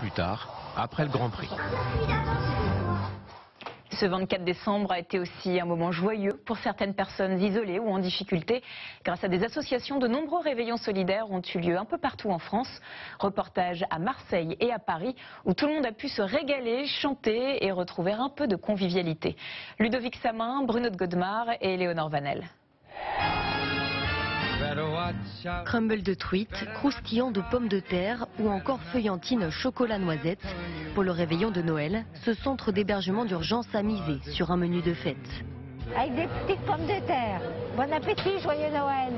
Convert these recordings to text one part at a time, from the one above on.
plus tard, après le Grand Prix. Ce 24 décembre a été aussi un moment joyeux pour certaines personnes isolées ou en difficulté. Grâce à des associations, de nombreux réveillons solidaires ont eu lieu un peu partout en France. Reportage à Marseille et à Paris où tout le monde a pu se régaler, chanter et retrouver un peu de convivialité. Ludovic Samin, Bruno de Godemar et Léonore Vanel. Crumble de truite, croustillant de pommes de terre ou encore feuillantine chocolat noisette. Pour le réveillon de Noël, ce centre d'hébergement d'urgence a misé sur un menu de fête. Avec des petites pommes de terre. Bon appétit, joyeux Noël.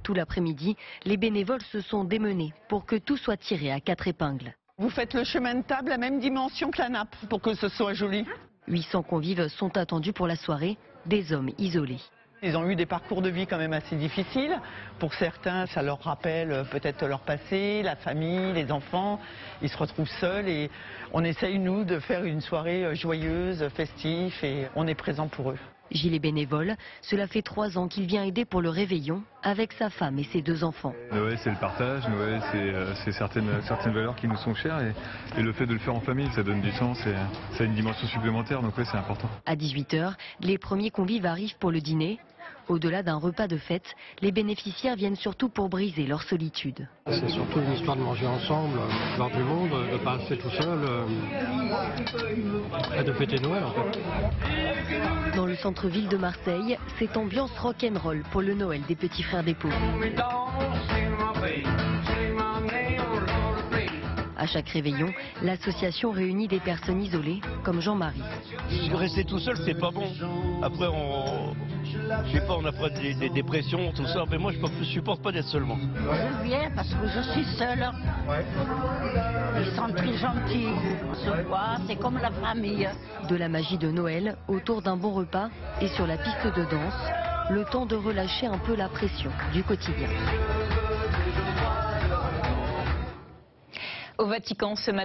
Tout l'après-midi, les bénévoles se sont démenés pour que tout soit tiré à 4 épingles. Vous faites le chemin de table à même dimension que la nappe pour que ce soit joli. 800 convives sont attendus pour la soirée, des hommes isolés. Ils ont eu des parcours de vie quand même assez difficiles. Pour certains, ça leur rappelle peut-être leur passé, la famille, les enfants. Ils se retrouvent seuls et on essaye, nous, de faire une soirée joyeuse, festive et on est présent pour eux. Gilles est bénévole. Cela fait 3 ans qu'il vient aider pour le réveillon avec sa femme et ses 2 enfants. Noël, c'est le partage. Noël, c'est certaines valeurs qui nous sont chères. Et le fait de le faire en famille, ça donne du sens et ça a une dimension supplémentaire. Donc oui, c'est important. À 18 h, les premiers convives arrivent pour le dîner. Au-delà d'un repas de fête, les bénéficiaires viennent surtout pour briser leur solitude. C'est surtout une histoire de manger ensemble, de voir du monde, de ne pas rester tout seul, et de fêter Noël en fait. Dans le centre-ville de Marseille, c'est ambiance rock'n'roll pour le Noël des petits frères des pauvres. À chaque réveillon, l'association réunit des personnes isolées, comme Jean-Marie. Rester tout seul, c'est pas bon. Après, je sais pas, on a pas des dépressions, tout ça. Mais moi, je supporte pas d'être seulement. Je viens parce que je suis seule. Ils sont très gentils. On se voit, c'est comme la famille. De la magie de Noël, autour d'un bon repas et sur la piste de danse, le temps de relâcher un peu la pression du quotidien. Au Vatican ce matin.